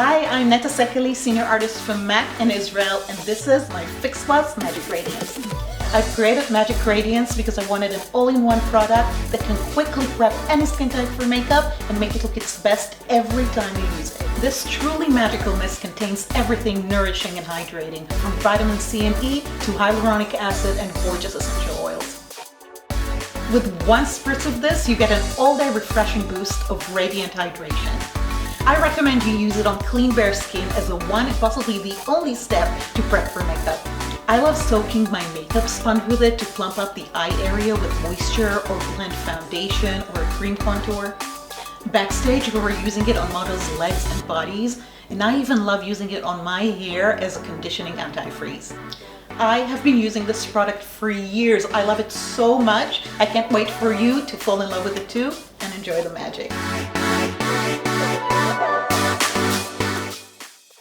Hi, I'm Netta Szekely, senior artist from MAC in Israel, and this is my Fix Plus Magic Radiance. I've created Magic Radiance because I wanted an all-in-one product that can quickly prep any skin type for makeup and make it look its best every time you use it. This truly magical mist contains everything nourishing and hydrating, from vitamin C and E to hyaluronic acid and gorgeous essential oils. With one spritz of this, you get an all-day refreshing boost of radiant hydration. I recommend you use it on clean bare skin as the one and possibly the only step to prep for makeup. I love soaking my makeup sponge with it to plump up the eye area with moisture or blend foundation or a cream contour. Backstage, we were using it on models' legs and bodies, and I even love using it on my hair as a conditioning anti-freeze. I have been using this product for years. I love it so much. I can't wait for you to fall in love with it too and enjoy the magic.